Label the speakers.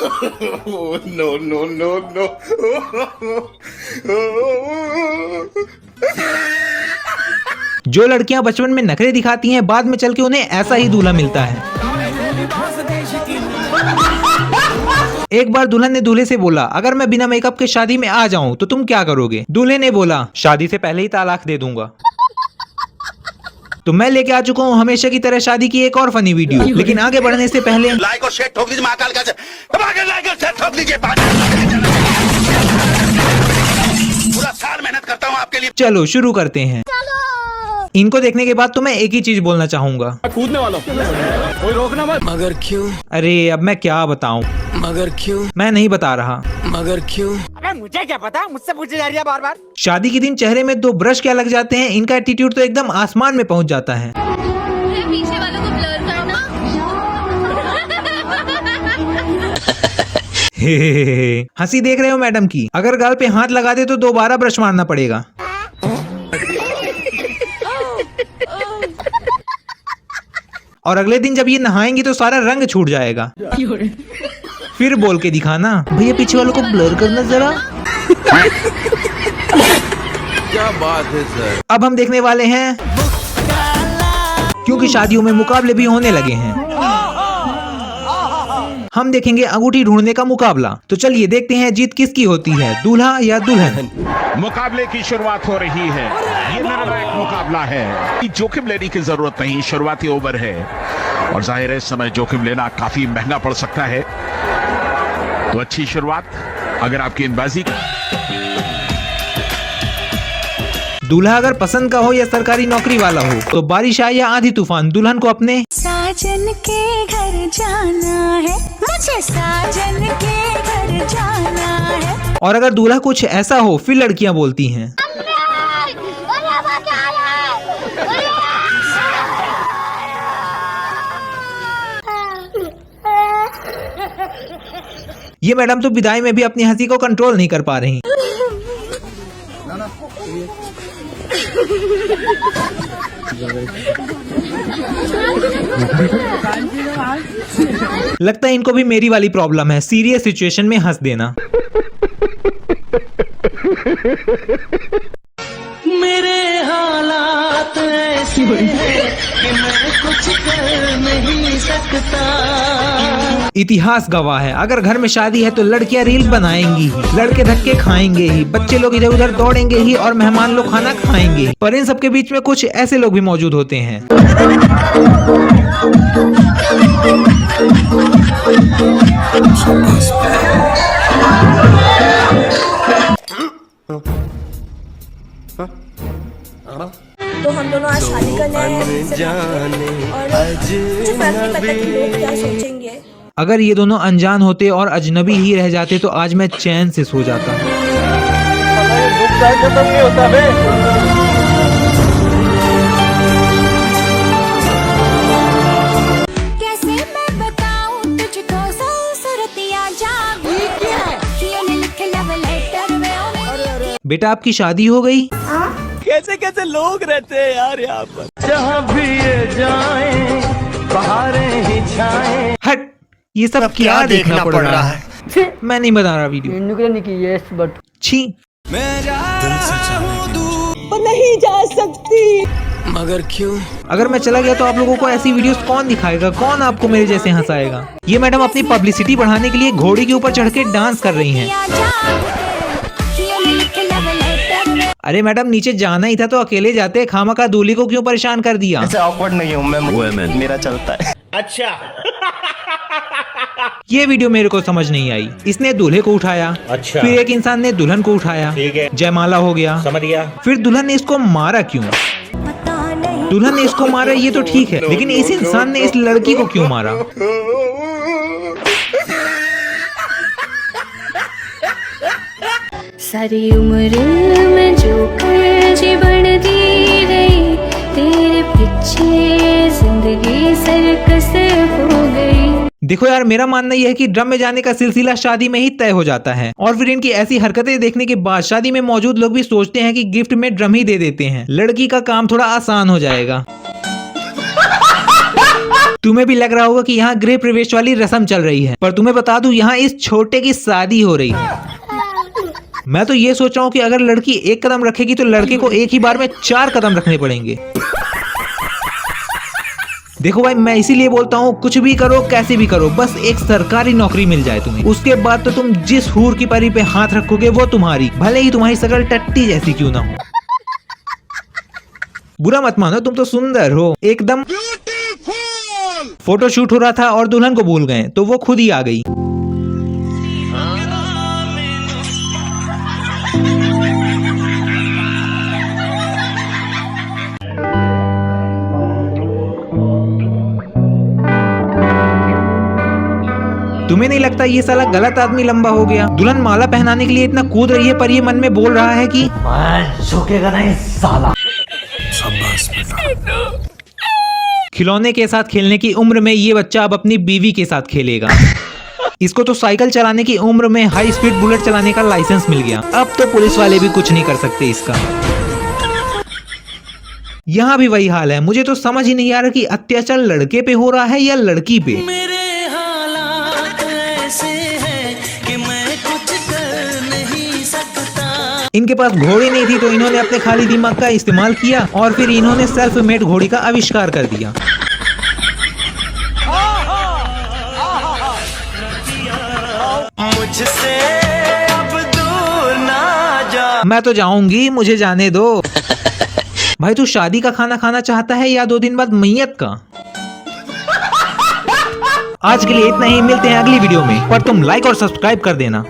Speaker 1: No no no no.
Speaker 2: जो लड़कियां बचपन में नखरे दिखाती हैं, बाद में चल के उन्हें ऐसा ही दूल्हा मिलता है। एक बार दुल्हन ने दूल्हे से बोला, अगर मैं बिना मेकअप के शादी में आ जाऊं तो तुम क्या करोगे? दूल्हे ने बोला, शादी से पहले ही तलाक दे दूंगा। तो मैं लेके आ चुका हूँ हमेशा की तरह शादी की एक और फनी वीडियो, लेकिन आगे बढ़ने से पहले
Speaker 1: लाइक और शेयर ठोक दीजिए, महाकाल का लाइक और शेयर ठोक दीजिए। पूरा साल मेहनत करता हूँ आपके लिए।
Speaker 2: चलो शुरू करते हैं। इनको देखने के बाद तो मैं एक ही चीज बोलना चाहूंगा,
Speaker 3: कूदने वाला कोई रोकना मत।
Speaker 4: मगर क्यों?
Speaker 2: अरे अब मैं क्या बताऊं?
Speaker 4: मगर क्यों?
Speaker 2: मैं नहीं बता रहा।
Speaker 4: मगर क्यों?
Speaker 5: अबे मुझे क्या पता, मुझसे पूछे जा रही है बार बार।
Speaker 2: शादी के दिन चेहरे में 2 ब्रश क्या लग जाते हैं, इनका एटीट्यूड तो एकदम आसमान में पहुंच जाता है।
Speaker 6: पीछे वालों को ब्लर करना।
Speaker 2: हंसी देख रहे हो मैडम की? अगर गाल पे हाथ लगा दे तो दोबारा ब्रश मारना पड़ेगा। और अगले दिन जब ये नहाएंगी तो सारा रंग छूट जाएगा। फिर बोल के दिखाना, भैया पीछे वालों को ब्लर करना जरा।
Speaker 3: क्या बात है सर।
Speaker 2: अब हम देखने वाले हैं, क्योंकि शादियों में मुकाबले भी होने लगे हैं, हम देखेंगे अंगूठी ढूंढने का मुकाबला। तो चलिए देखते हैं जीत किसकी होती है, दूल्हा या दुल्हन।
Speaker 7: मुकाबले की शुरुआत हो रही है। ये निर्णायक मुकाबला है, जोखिम लेने की जरूरत नहीं, शुरुआती ओवर है और जाहिर है इस समय जोखिम लेना काफी महंगा पड़ सकता है। तो अच्छी शुरुआत अगर आपकी गेंदबाजी।
Speaker 2: दूल्हा अगर पसंद का हो या सरकारी नौकरी वाला हो, तो बारिश आए या आंधी तूफान, दुल्हन को अपने
Speaker 6: साजन के घर जाना है, मुझे साजन के घर जाना है।
Speaker 2: और अगर दूल्हा कुछ ऐसा हो, फिर लड़कियां बोलती हैं, ये मैडम तो विदाई में भी अपनी हंसी को कंट्रोल नहीं कर पा रही। लगता है इनको भी मेरी वाली प्रॉब्लम है, सीरियस सिचुएशन में हंस देना।
Speaker 4: मेरे हालात ऐसे हैं कि मैं कुछ कर नहीं सकता।
Speaker 2: इतिहास गवाह है, अगर घर में शादी है तो लड़कियां रील बनाएंगी, लड़के धक्के खाएंगे ही, बच्चे लोग इधर उधर दौड़ेंगे ही और मेहमान लोग खाना खाएंगे। पर इन सबके बीच में कुछ ऐसे लोग भी मौजूद होते हैं।
Speaker 8: तो हम दोनों आज शादी करने आए हैं और मुझे फर्क नहीं पड़ता कि लोग क्या सोचेंगे।
Speaker 2: अगर ये दोनों अनजान होते और अजनबी ही रह जाते तो आज मैं चैन से सो जाता।
Speaker 3: दुख दर्द खत्म नहीं होता बे।
Speaker 6: कैसे मैं बताऊं तुझको सरसुरतियां जागूं, ये लिख लव लेटर में।
Speaker 2: बेटा आपकी शादी हो गई?
Speaker 3: कैसे कैसे लोग रहते हैं यार यहाँ पर।
Speaker 4: जहाँ भी ये जाएं, बहारें ही छाएं।
Speaker 2: हट, ये सब क्या देखना पड़ रहा है? मैं नहीं बता रहा वीडियो। छी।
Speaker 8: नहीं जा सकती।
Speaker 4: मगर क्यों?
Speaker 2: अगर मैं चला गया तो आप लोगों को ऐसी वीडियोस कौन दिखाएगा? कौन आपको मेरे जैसे हंसाएगा? ये मैडम अपनी पब्लिसिटी बढ़ाने के लिए घोड़े के ऊपर चढ़ के डांस कर रही हैं। अरे मैडम नीचे जाना ही था तो अकेले जाते, खामखा दूल्हे को क्यों परेशान कर दिया?
Speaker 3: ऐसे ऑकवर्ड नहीं हूँ मैं, मेरा चलता है।
Speaker 1: अच्छा।
Speaker 2: ये वीडियो मेरे को समझ नहीं आई। इसने दूल्हे को उठाया,
Speaker 1: अच्छा।
Speaker 2: फिर एक इंसान ने दुल्हन को उठाया,
Speaker 1: ठीक है,
Speaker 2: जयमाला हो गया,
Speaker 1: समझ गया।
Speaker 2: फिर दुल्हन ने इसको मारा क्यों? दुल्हन ने इसको मारा ये तो ठीक है, लेकिन इस इंसान ने इस लड़की को क्यों मारा?
Speaker 6: सारी उम्र में जो कर्ज बढ़ती गई, तेरे पीछे जिंदगी सर्कस हो गई।
Speaker 2: देखो यार, मेरा मानना यह है कि ड्रम में जाने का सिलसिला शादी में ही तय हो जाता है, और फिर इनकी ऐसी हरकतें देखने के बाद शादी में मौजूद लोग भी सोचते हैं कि गिफ्ट में ड्रम ही दे देते हैं, लड़की का काम थोड़ा आसान हो जाएगा। तुम्हें भी लग रहा होगा कि यहाँ गृह प्रवेश वाली रस्म चल रही है, पर तुम्हें बता दूं यहाँ इस छोटे की शादी हो रही है। मैं तो ये सोच रहा हूँ कि अगर लड़की एक कदम रखेगी तो लड़के को एक ही बार में 4 कदम रखने पड़ेंगे। देखो भाई, मैं इसीलिए बोलता हूँ कुछ भी करो कैसे भी करो, बस एक सरकारी नौकरी मिल जाए तुम्हें, उसके बाद तो तुम जिस हूर की परी पे हाथ रखोगे वो तुम्हारी, भले ही तुम्हारी शकल टट्टी जैसी क्यों ना हो। बुरा मत मानो, तुम तो सुंदर हो एकदम। फोटो शूट हो रहा था और दुल्हन को भूल गए तो वो खुद ही आ गई। तुम्हें नहीं लगता ये साला गलत आदमी लंबा हो गया? दुल्हन माला पहनाने के लिए इतना कूद रही है पर ये मन में बोल रहा है कि
Speaker 4: मैं झुकेगा नहीं साला।
Speaker 2: खिलौने के साथ खेलने की उम्र में ये बच्चा अब अपनी बीवी के साथ खेलेगा। इसको तो साइकिल चलाने की उम्र में हाई स्पीड बुलेट चलाने का लाइसेंस मिल गया, अब तो पुलिस वाले भी कुछ नहीं कर सकते इसका। यहाँ भी वही हाल है, मुझे तो समझ ही नहीं आ रहा कि अत्याचार लड़के पे हो रहा है या लड़की पे।
Speaker 4: मेरे हालात ऐसे हैं कि मैं कुछ कर नहीं सकता।
Speaker 2: इनके पास घोड़ी नहीं थी तो इन्होंने अपने खाली दिमाग का इस्तेमाल किया और फिर इन्होंने सेल्फ मेड घोड़ी का आविष्कार कर दिया।
Speaker 4: मुझसे अब दूर ना जा।
Speaker 2: मैं तो जाऊंगी, मुझे जाने दो। भाई तू शादी का खाना खाना चाहता है या 2 दिन बाद मैयत का? आज के लिए इतना ही, मिलते हैं अगली वीडियो में, पर तुम लाइक और सब्सक्राइब कर देना।